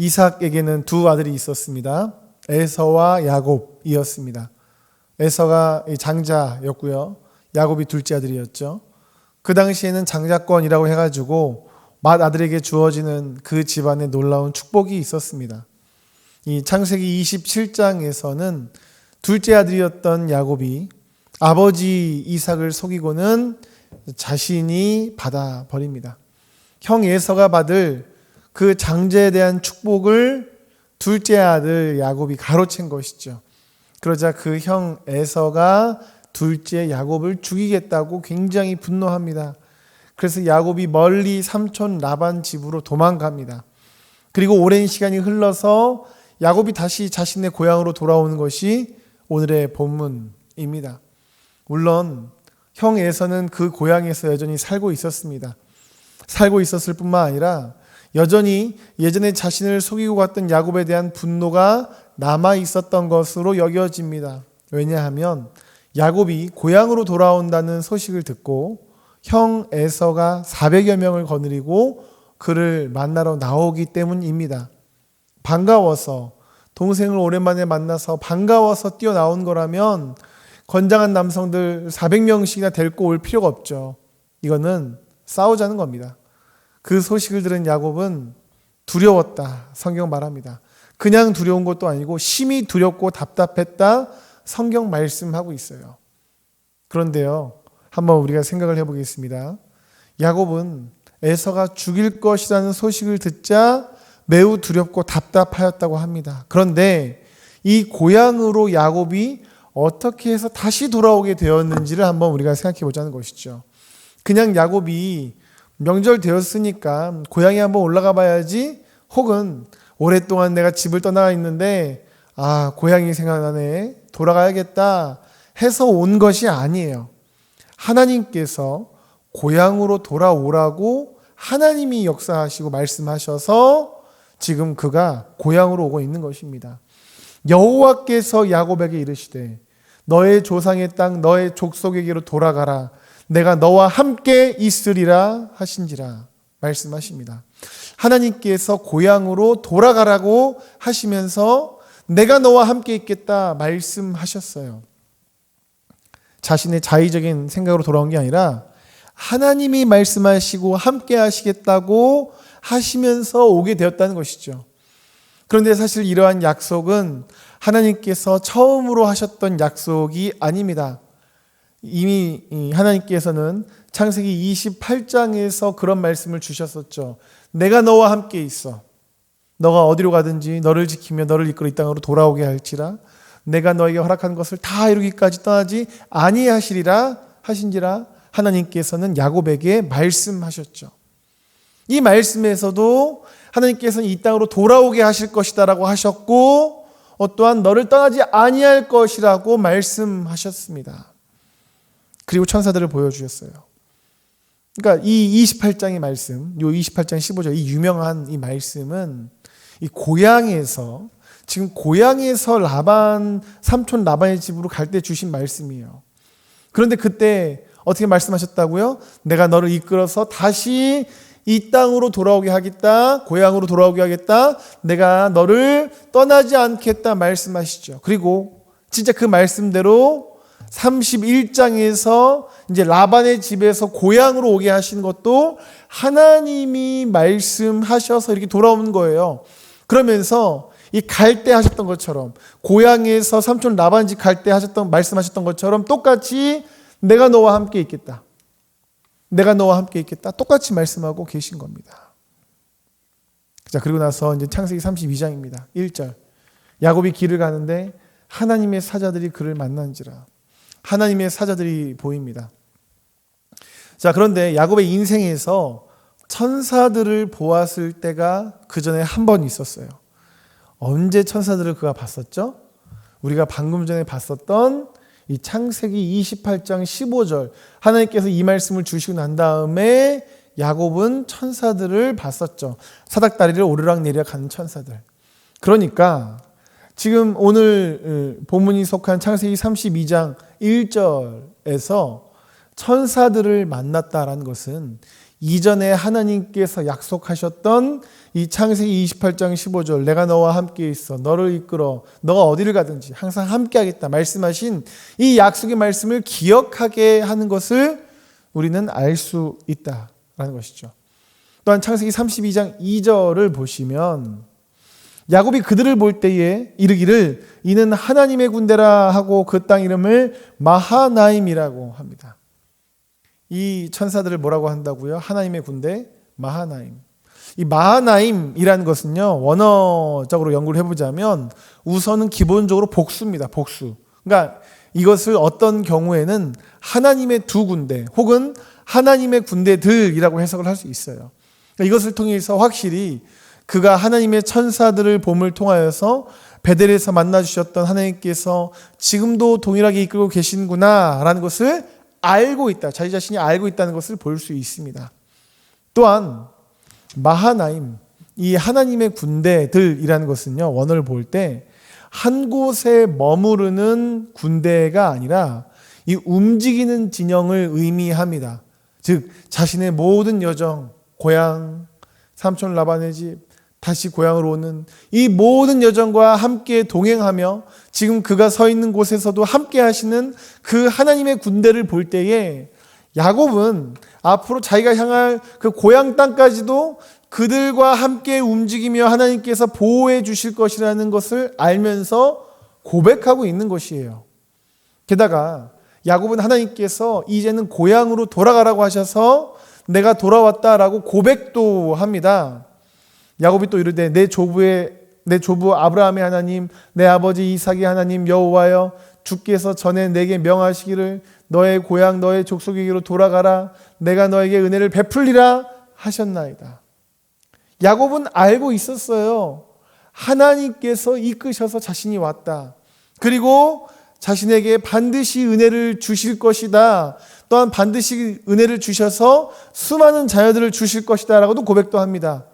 이삭에게는 두 아들이 있었습니다. 에서와 야곱이었습니다. 에서가 장자였고요. 야곱이 둘째 아들이었죠. 그 당시에는 장자권이라고 해가지고 맏아들에게 주어지는 그 집안에 놀라운 축복이 있었습니다. 이 창세기 27장에서는 둘째 아들이었던 야곱이 아버지 이삭을 속이고는 자신이 받아버립니다. 형 에서가 받을 그 장자에 대한 축복을 둘째 아들 야곱이 가로챈 것이죠. 그러자 그 형 에서가 둘째 야곱을 죽이겠다고 굉장히 분노합니다. 그래서 야곱이 멀리 삼촌 라반 집으로 도망갑니다. 그리고 오랜 시간이 흘러서 야곱이 다시 자신의 고향으로 돌아오는 것이 오늘의 본문입니다. 물론 형 에서는 그 고향에서 여전히 살고 있었습니다. 살고 있었을 뿐만 아니라 여전히 예전에 자신을 속이고 갔던 야곱에 대한 분노가 남아 있었던 것으로 여겨집니다. 왜냐하면 야곱이 고향으로 돌아온다는 소식을 듣고 형 에서가 400여 명을 거느리고 그를 만나러 나오기 때문입니다. 반가워서, 동생을 오랜만에 만나서 반가워서 뛰어나온 거라면 건장한 남성들 400명씩이나 데리고 올 필요가 없죠. 이거는 싸우자는 겁니다. 그 소식을 들은 야곱은 두려웠다. 성경 말합니다. 그냥 두려운 것도 아니고 심히 두렵고 답답했다. 성경 말씀하고 있어요. 그런데요, 한번 우리가 생각을 해보겠습니다. 야곱은 에서가 죽일 것이라는 소식을 듣자 매우 두렵고 답답하였다고 합니다. 그런데 이 고향으로 야곱이 어떻게 해서 다시 돌아오게 되었는지를 한번 우리가 생각해 보자는 것이죠. 그냥 야곱이 명절 되었으니까 고향에 한번 올라가 봐야지, 혹은 오랫동안 내가 집을 떠나 있는데 고향이 생각나네, 돌아가야겠다 해서 온 것이 아니에요. 하나님께서 고향으로 돌아오라고 하나님이 역사하시고 말씀하셔서 지금 그가 고향으로 오고 있는 것입니다. 여호와께서 야곱에게 이르시되 너의 조상의 땅 너의 족속에게로 돌아가라, 내가 너와 함께 있으리라 하신지라 말씀하십니다. 하나님께서 고향으로 돌아가라고 하시면서 내가 너와 함께 있겠다 말씀하셨어요. 자신의 자의적인 생각으로 돌아온 게 아니라 하나님이 말씀하시고 함께 하시겠다고 하시면서 오게 되었다는 것이죠. 그런데 사실 이러한 약속은 하나님께서 처음으로 하셨던 약속이 아닙니다. 이미 하나님께서는 창세기 28장에서 그런 말씀을 주셨었죠. 내가 너와 함께 있어. 너가 어디로 가든지 너를 지키며 너를 이끌어 이 땅으로 돌아오게 할지라, 내가 너에게 허락한 것을 다 이루기까지 떠나지 아니하시리라 하신지라 하나님께서는 야곱에게 말씀하셨죠. 이 말씀에서도 하나님께서는 이 땅으로 돌아오게 하실 것이다라고 하셨고, 또한 너를 떠나지 아니할 것이라고 말씀하셨습니다. 그리고 천사들을 보여주셨어요. 그러니까 이 28장의 말씀, 이 28장 15절, 이 유명한 이 말씀은 이 고향에서, 지금 고향에서 삼촌 라반의 집으로 갈 때 주신 말씀이에요. 그런데 그때 어떻게 말씀하셨다고요? 내가 너를 이끌어서 다시 이 땅으로 돌아오게 하겠다, 고향으로 돌아오게 하겠다, 내가 너를 떠나지 않겠다 말씀하시죠. 그리고 진짜 그 말씀대로 31장에서 이제 라반의 집에서 고향으로 오게 하신 것도 하나님이 말씀하셔서 이렇게 돌아오는 거예요. 그러면서 이 갈 때 하셨던 것처럼, 고향에서 삼촌 라반 집 갈 때 말씀하셨던 것처럼 똑같이 내가 너와 함께 있겠다, 내가 너와 함께 있겠다 똑같이 말씀하고 계신 겁니다. 자, 그리고 나서 이제 창세기 32장입니다. 1절. 야곱이 길을 가는데 하나님의 사자들이 그를 만난지라. 하나님의 사자들이 보입니다. 자, 그런데 야곱의 인생에서 천사들을 보았을 때가 그 전에 한 번 있었어요. 언제 천사들을 그가 봤었죠? 우리가 방금 전에 봤었던 이 창세기 28장 15절, 하나님께서 이 말씀을 주시고 난 다음에 야곱은 천사들을 봤었죠. 사닥다리를 오르락내리락 하는 천사들. 그러니까 지금 오늘 본문이 속한 창세기 32장 1절에서 천사들을 만났다라는 것은 이전에 하나님께서 약속하셨던 이 창세기 28장 15절 내가 너와 함께 있어 너를 이끌어 너가 어디를 가든지 항상 함께 하겠다 말씀하신 이 약속의 말씀을 기억하게 하는 것을 우리는 알 수 있다라는 것이죠. 또한 창세기 32장 2절을 보시면 야곱이 그들을 볼 때에 이르기를 이는 하나님의 군대라 하고 그 땅 이름을 마하나임이라고 합니다. 이 천사들을 뭐라고 한다고요? 하나님의 군대 마하나임. 이 마하나임이라는 것은요, 원어적으로 연구를 해보자면 우선은 기본적으로 복수입니다. 복수. 그러니까 이것을 어떤 경우에는 하나님의 두 군대 혹은 하나님의 군대들이라고 해석을 할 수 있어요. 그러니까 이것을 통해서 확실히 그가 하나님의 천사들을 봄을 통하여서 베델에서 만나주셨던 하나님께서 지금도 동일하게 이끌고 계시는구나 라는 것을 알고 있다. 자기 자신이 알고 있다는 것을 볼 수 있습니다. 또한 마하나임, 이 하나님의 군대들이라는 것은요, 원어를 볼 때 한 곳에 머무르는 군대가 아니라 이 움직이는 진영을 의미합니다. 즉 자신의 모든 여정, 고향, 삼촌 라반의 집, 다시 고향으로 오는 이 모든 여정과 함께 동행하며 지금 그가 서 있는 곳에서도 함께 하시는 그 하나님의 군대를 볼 때에 야곱은 앞으로 자기가 향할 그 고향 땅까지도 그들과 함께 움직이며 하나님께서 보호해 주실 것이라는 것을 알면서 고백하고 있는 것이에요. 게다가 야곱은 하나님께서 이제는 고향으로 돌아가라고 하셔서 내가 돌아왔다라고 고백도 합니다. 야곱이 또 이르되 내 조부 아브라함의 하나님, 내 아버지 이삭의 하나님 여호와여, 주께서 전에 내게 명하시기를 너의 고향 너의 족속에게로 돌아가라, 내가 너에게 은혜를 베풀리라 하셨나이다. 야곱은 알고 있었어요. 하나님께서 이끄셔서 자신이 왔다. 그리고 자신에게 반드시 은혜를 주실 것이다. 또한 반드시 은혜를 주셔서 수많은 자녀들을 주실 것이다 라고도 고백도 합니다.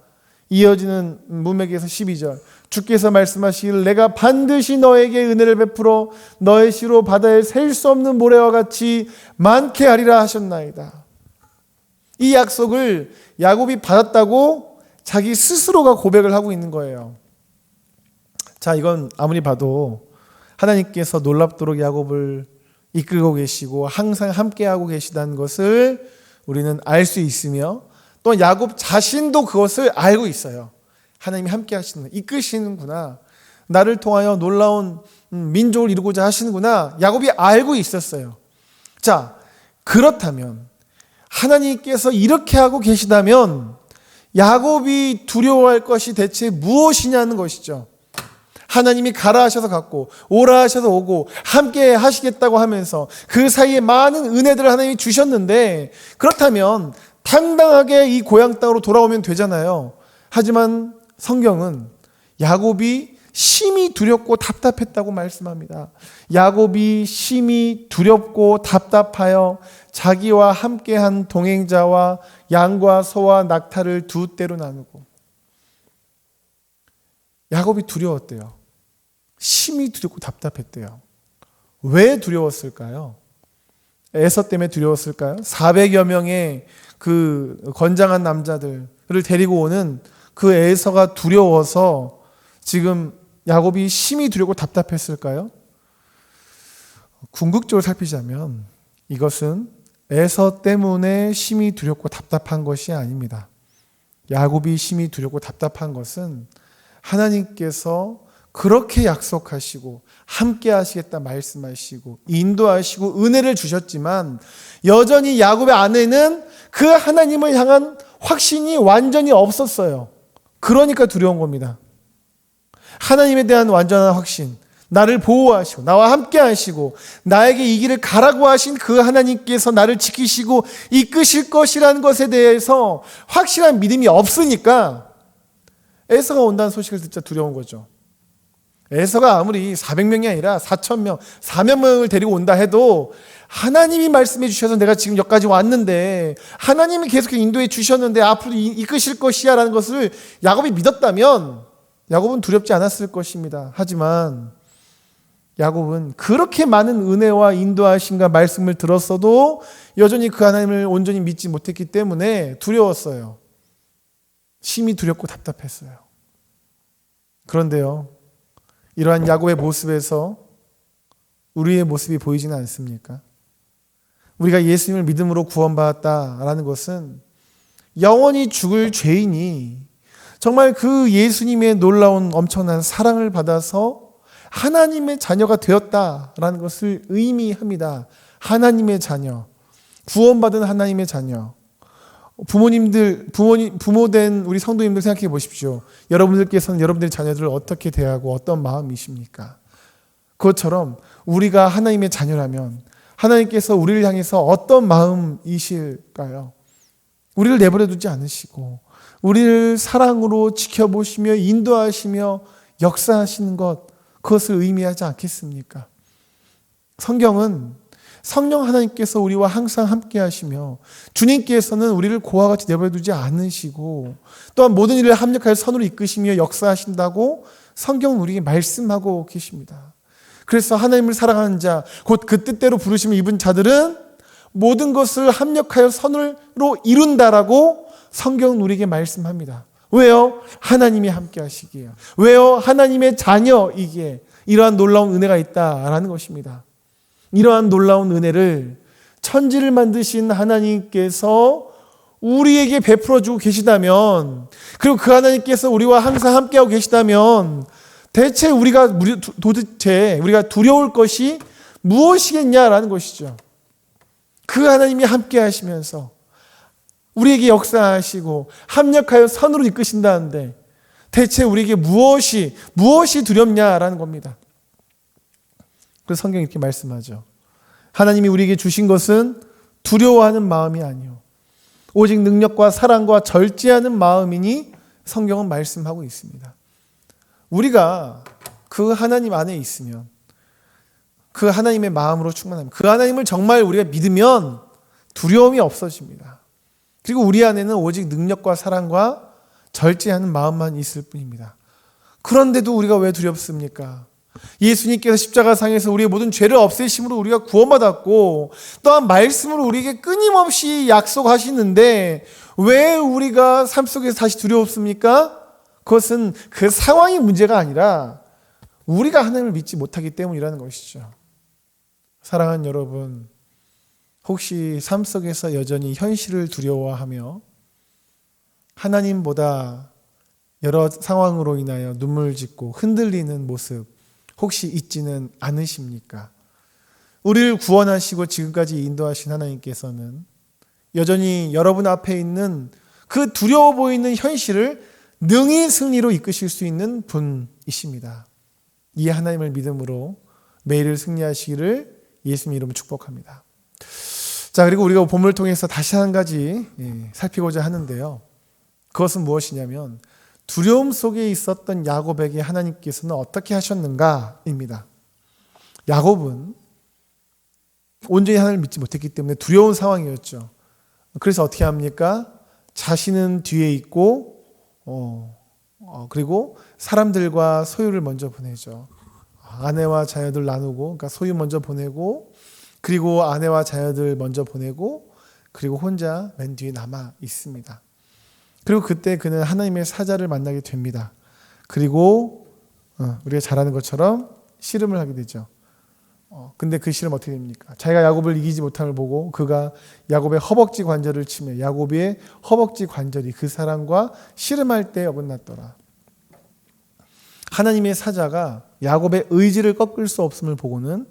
이어지는 문맥에서 12절 주께서 말씀하시기를 내가 반드시 너에게 은혜를 베풀어 너의 시로 바다에 셀 수 없는 모래와 같이 많게 하리라 하셨나이다. 이 약속을 야곱이 받았다고 자기 스스로가 고백을 하고 있는 거예요. 자, 이건 아무리 봐도 하나님께서 놀랍도록 야곱을 이끌고 계시고 항상 함께하고 계시다는 것을 우리는 알 수 있으며 또 야곱 자신도 그것을 알고 있어요. 하나님이 함께 하시는, 이끄시는구나. 나를 통하여 놀라운 민족을 이루고자 하시는구나. 야곱이 알고 있었어요. 자, 그렇다면 하나님께서 이렇게 하고 계시다면 야곱이 두려워할 것이 대체 무엇이냐는 것이죠. 하나님이 가라 하셔서 갔고 오라 하셔서 오고 함께 하시겠다고 하면서 그 사이에 많은 은혜들을 하나님이 주셨는데 그렇다면 당당하게 이 고향 땅으로 돌아오면 되잖아요. 하지만 성경은 야곱이 심히 두렵고 답답했다고 말씀합니다. 야곱이 심히 두렵고 답답하여 자기와 함께한 동행자와 양과 소와 낙타를 두 떼로 나누고. 야곱이 두려웠대요. 심히 두렵고 답답했대요. 왜 두려웠을까요? 에서 때문에 두려웠을까요? 400여 명의 그 건장한 남자들을 데리고 오는 그 에서가 두려워서 지금 야곱이 심히 두렵고 답답했을까요? 궁극적으로 살피자면 이것은 에서 때문에 심히 두렵고 답답한 것이 아닙니다. 야곱이 심히 두렵고 답답한 것은 하나님께서 그렇게 약속하시고 함께 하시겠다 말씀하시고 인도하시고 은혜를 주셨지만 여전히 야곱의 안에는 그 하나님을 향한 확신이 완전히 없었어요. 그러니까 두려운 겁니다. 하나님에 대한 완전한 확신, 나를 보호하시고 나와 함께 하시고 나에게 이 길을 가라고 하신 그 하나님께서 나를 지키시고 이끄실 것이라는 것에 대해서 확실한 믿음이 없으니까 에서가 온다는 소식을 듣자 두려운 거죠. 에서가 아무리 400명이 아니라 4,000명, 4만 명을 데리고 온다 해도 하나님이 말씀해 주셔서 내가 지금 여기까지 왔는데 하나님이 계속 인도해 주셨는데 앞으로 이끄실 것이야 라는 것을 야곱이 믿었다면 야곱은 두렵지 않았을 것입니다. 하지만 야곱은 그렇게 많은 은혜와 인도하심과 말씀을 들었어도 여전히 그 하나님을 온전히 믿지 못했기 때문에 두려웠어요. 심히 두렵고 답답했어요. 그런데요, 이러한 야곱의 모습에서 우리의 모습이 보이지는 않습니까? 우리가 예수님을 믿음으로 구원받았다라는 것은 영원히 죽을 죄인이 정말 그 예수님의 놀라운 엄청난 사랑을 받아서 하나님의 자녀가 되었다라는 것을 의미합니다. 하나님의 자녀, 구원받은 하나님의 자녀. 부모된 우리 성도님들 생각해 보십시오. 여러분들께서는 여러분들의 자녀들을 어떻게 대하고 어떤 마음이십니까? 그것처럼 우리가 하나님의 자녀라면 하나님께서 우리를 향해서 어떤 마음이실까요? 우리를 내버려 두지 않으시고 우리를 사랑으로 지켜보시며 인도하시며 역사하시는 것, 그것을 의미하지 않겠습니까? 성경은 성령 하나님께서 우리와 항상 함께 하시며 주님께서는 우리를 고와 같이 내버려 두지 않으시고 또한 모든 일을 합력하여 선으로 이끄시며 역사하신다고 성경은 우리에게 말씀하고 계십니다. 그래서 하나님을 사랑하는 자, 곧 그 뜻대로 부르심을 입은 자들은 모든 것을 합력하여 선으로 이룬다라고 성경은 우리에게 말씀합니다. 왜요? 하나님이 함께 하시기에요. 왜요? 하나님의 자녀이기에 이러한 놀라운 은혜가 있다라는 것입니다. 이러한 놀라운 은혜를 천지를 만드신 하나님께서 우리에게 베풀어 주고 계시다면, 그리고 그 하나님께서 우리와 항상 함께하고 계시다면 대체 우리가 두려울 것이 무엇이겠냐라는 것이죠. 그 하나님이 함께 하시면서 우리에게 역사하시고 합력하여 선으로 이끄신다는데 대체 우리에게 무엇이 두렵냐라는 겁니다. 그래서 성경이 이렇게 말씀하죠. 하나님이 우리에게 주신 것은 두려워하는 마음이 아니요 오직 능력과 사랑과 절제하는 마음이니 성경은 말씀하고 있습니다. 우리가 그 하나님 안에 있으면, 그 하나님의 마음으로 충만하면, 그 하나님을 정말 우리가 믿으면 두려움이 없어집니다. 그리고 우리 안에는 오직 능력과 사랑과 절제하는 마음만 있을 뿐입니다. 그런데도 우리가 왜 두렵습니까? 예수님께서 십자가상에서 우리의 모든 죄를 없애심으로 우리가 구원받았고 또한 말씀으로 우리에게 끊임없이 약속하시는데 왜 우리가 삶 속에서 다시 두려웠습니까? 그것은 그 상황이 문제가 아니라 우리가 하나님을 믿지 못하기 때문이라는 것이죠. 사랑하는 여러분, 혹시 삶 속에서 여전히 현실을 두려워하며 하나님보다 여러 상황으로 인하여 눈물 짓고 흔들리는 모습 혹시 있지는 않으십니까? 우리를 구원하시고 지금까지 인도하신 하나님께서는 여전히 여러분 앞에 있는 그 두려워 보이는 현실을 능히 승리로 이끄실 수 있는 분이십니다. 이 하나님을 믿음으로 매일을 승리하시기를 예수님 이름으로 축복합니다. 자, 그리고 우리가 본문을 통해서 다시 한 가지 살피고자 하는데요. 그것은 무엇이냐면 두려움 속에 있었던 야곱에게 하나님께서는 어떻게 하셨는가입니다. 야곱은 온전히 하나님을 믿지 못했기 때문에 두려운 상황이었죠. 그래서 어떻게 합니까? 자신은 뒤에 있고 그리고 사람들과 소유를 먼저 보내죠. 아내와 자녀들 나누고, 그러니까 소유 먼저 보내고, 그리고 아내와 자녀들 먼저 보내고, 그리고 혼자 맨 뒤에 남아 있습니다. 그리고 그때 그는 하나님의 사자를 만나게 됩니다. 그리고 우리가 잘 아는 것처럼 씨름을 하게 되죠. 근데 그 씨름 어떻게 됩니까? 자기가 야곱을 이기지 못함을 보고 그가 야곱의 허벅지 관절을 치며 야곱의 허벅지 관절이 그 사람과 씨름할 때 어긋났더라. 하나님의 사자가 야곱의 의지를 꺾을 수 없음을 보고는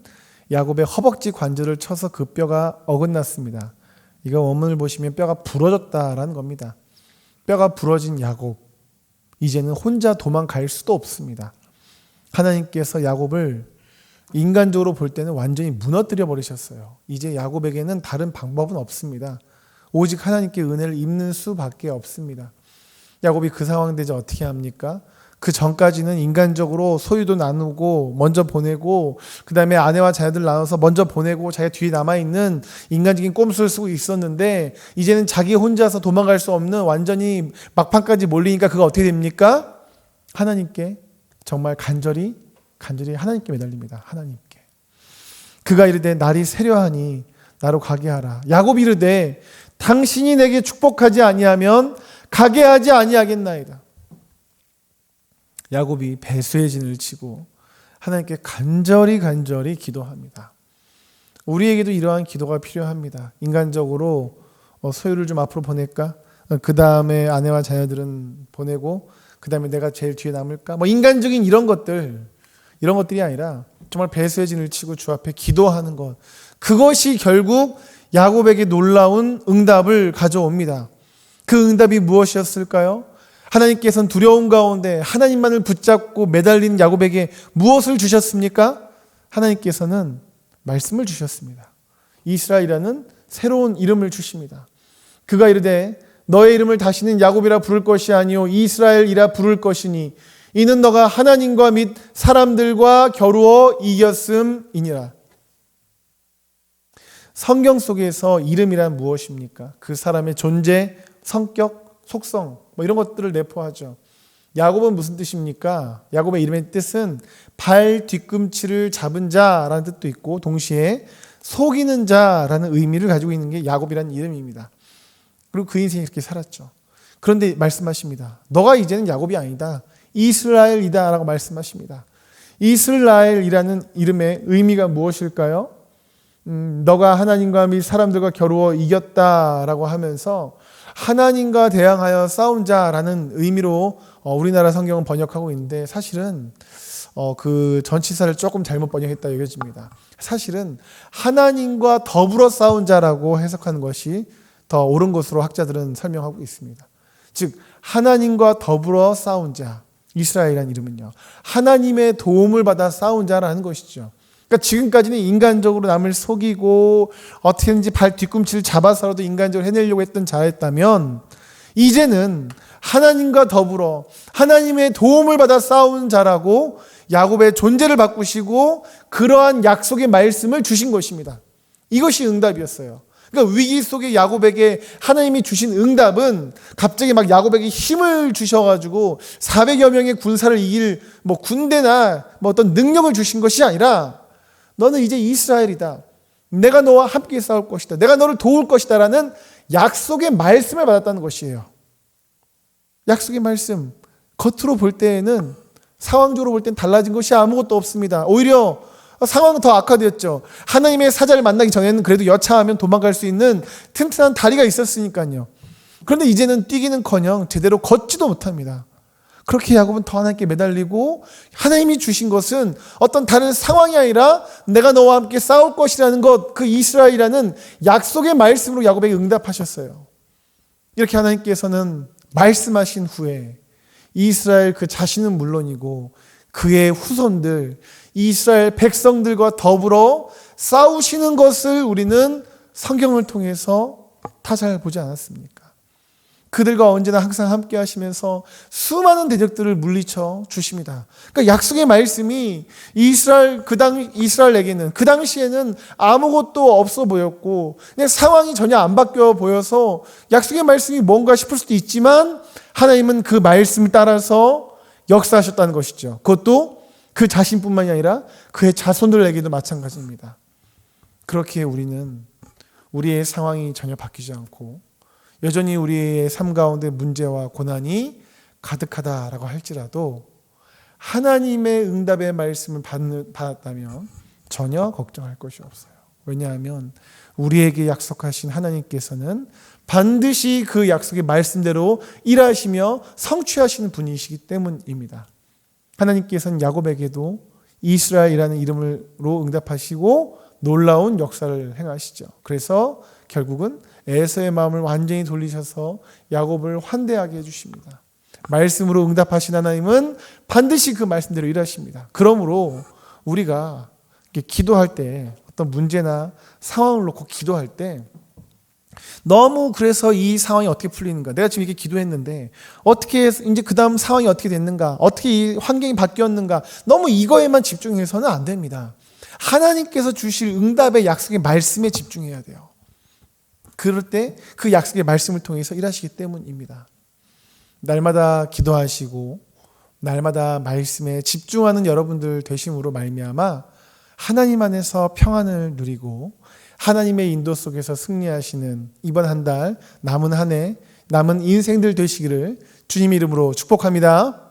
야곱의 허벅지 관절을 쳐서 그 뼈가 어긋났습니다. 이거 원문을 보시면 뼈가 부러졌다라는 겁니다. 뼈가 부러진 야곱, 이제는 혼자 도망갈 수도 없습니다. 하나님께서 야곱을 인간적으로 볼 때는 완전히 무너뜨려 버리셨어요. 이제 야곱에게는 다른 방법은 없습니다. 오직 하나님께 은혜를 입는 수밖에 없습니다. 야곱이 그 상황 되자 어떻게 합니까? 그 전까지는 인간적으로 소유도 나누고 먼저 보내고 그 다음에 아내와 자녀들 나눠서 먼저 보내고 자기가 뒤에 남아있는 인간적인 꼼수를 쓰고 있었는데 이제는 자기 혼자서 도망갈 수 없는 완전히 막판까지 몰리니까 그가 어떻게 됩니까? 하나님께 정말 간절히 간절히 하나님께 매달립니다. 하나님께. 그가 이르되 날이 새려하니 나로 가게 하라. 야곱이 이르되 당신이 내게 축복하지 아니하면 가게 하지 아니하겠나이다. 야곱이 배수의 진을 치고 하나님께 간절히 기도합니다. 우리에게도 이러한 기도가 필요합니다. 인간적으로 소유를 좀 앞으로 보낼까? 그 다음에 아내와 자녀들은 보내고 그 다음에 내가 제일 뒤에 남을까? 인간적인 이런 것들이 아니라 정말 배수의 진을 치고 주 앞에 기도하는 것, 그것이 결국 야곱에게 놀라운 응답을 가져옵니다. 그 응답이 무엇이었을까요? 하나님께서는 두려움 가운데 하나님만을 붙잡고 매달린 야곱에게 무엇을 주셨습니까? 하나님께서는 말씀을 주셨습니다. 이스라엘이라는 새로운 이름을 주십니다. 그가 이르되 너의 이름을 다시는 야곱이라 부를 것이 아니요 이스라엘이라 부를 것이니 이는 너가 하나님과 및 사람들과 겨루어 이겼음이니라. 성경 속에서 이름이란 무엇입니까? 그 사람의 존재, 성격, 속성 이런 것들을 내포하죠. 야곱은 무슨 뜻입니까? 야곱의 이름의 뜻은 발 뒤꿈치를 잡은 자라는 뜻도 있고 동시에 속이는 자라는 의미를 가지고 있는 게 야곱이라는 이름입니다. 그리고 그 인생이 이렇게 살았죠. 그런데 말씀하십니다. 너가 이제는 야곱이 아니다. 이스라엘이다 라고 말씀하십니다. 이스라엘이라는 이름의 의미가 무엇일까요? 너가 하나님과 및 사람들과 겨루어 이겼다라고 하면서 하나님과 대항하여 싸운 자라는 의미로 우리나라 성경은 번역하고 있는데 사실은 그 전치사를 조금 잘못 번역했다 여겨집니다. 사실은 하나님과 더불어 싸운 자라고 해석하는 것이 더 옳은 것으로 학자들은 설명하고 있습니다. 즉 하나님과 더불어 싸운 자, 이스라엘이라는 이름은요, 하나님의 도움을 받아 싸운 자라는 것이죠. 그러니까 지금까지는 인간적으로 남을 속이고 어떻게든지 발 뒤꿈치를 잡아서라도 인간적으로 해내려고 했던 자였다면 이제는 하나님과 더불어 하나님의 도움을 받아 싸운 자라고 야곱의 존재를 바꾸시고 그러한 약속의 말씀을 주신 것입니다. 이것이 응답이었어요. 그러니까 위기 속에 야곱에게 하나님이 주신 응답은 갑자기 막 야곱에게 힘을 주셔가지고 400여 명의 군사를 이길 군대나 어떤 능력을 주신 것이 아니라 너는 이제 이스라엘이다. 내가 너와 함께 싸울 것이다. 내가 너를 도울 것이다 라는 약속의 말씀을 받았다는 것이에요. 약속의 말씀. 겉으로 볼 때에는 상황적으로 볼 때는 달라진 것이 아무것도 없습니다. 오히려 상황은 더 악화되었죠. 하나님의 사자를 만나기 전에는 그래도 여차하면 도망갈 수 있는 튼튼한 다리가 있었으니까요. 그런데 이제는 뛰기는커녕 제대로 걷지도 못합니다. 그렇게 야곱은 더 하나님께 매달리고 하나님이 주신 것은 어떤 다른 상황이 아니라 내가 너와 함께 싸울 것이라는 것, 그 이스라엘이라는 약속의 말씀으로 야곱에게 응답하셨어요. 이렇게 하나님께서는 말씀하신 후에 이스라엘 그 자신은 물론이고 그의 후손들, 이스라엘 백성들과 더불어 싸우시는 것을 우리는 성경을 통해서 다 잘 보지 않았습니까? 그들과 언제나 항상 함께 하시면서 수많은 대적들을 물리쳐 주십니다. 그러니까 약속의 말씀이 이스라엘에게는 그 당시에는 아무것도 없어 보였고 그냥 상황이 전혀 안 바뀌어 보여서 약속의 말씀이 뭔가 싶을 수도 있지만 하나님은 그 말씀을 따라서 역사하셨다는 것이죠. 그것도 그 자신뿐만이 아니라 그의 자손들에게도 마찬가지입니다. 그렇게 우리는 우리의 상황이 전혀 바뀌지 않고 여전히 우리의 삶 가운데 문제와 고난이 가득하다라고 할지라도 하나님의 응답의 말씀을 받았다면 전혀 걱정할 것이 없어요. 왜냐하면 우리에게 약속하신 하나님께서는 반드시 그 약속의 말씀대로 일하시며 성취하시는 분이시기 때문입니다. 하나님께서는 야곱에게도 이스라엘이라는 이름으로 응답하시고 놀라운 역사를 행하시죠. 그래서 결국은 에서의 마음을 완전히 돌리셔서 야곱을 환대하게 해주십니다. 말씀으로 응답하신 하나님은 반드시 그 말씀대로 일하십니다. 그러므로 우리가 기도할 때 어떤 문제나 상황을 놓고 기도할 때 너무 그래서 이 상황이 어떻게 풀리는가, 내가 지금 이렇게 기도했는데 어떻게 이제 그 다음 상황이 어떻게 됐는가, 어떻게 이 환경이 바뀌었는가, 너무 이거에만 집중해서는 안 됩니다. 하나님께서 주실 응답의 약속의 말씀에 집중해야 돼요. 그럴 때 그 약속의 말씀을 통해서 일하시기 때문입니다. 날마다 기도하시고 날마다 말씀에 집중하는 여러분들 되심으로 말미암아 하나님 안에서 평안을 누리고 하나님의 인도 속에서 승리하시는 이번 한 달 남은 한 해 남은 인생들 되시기를 주님 이름으로 축복합니다.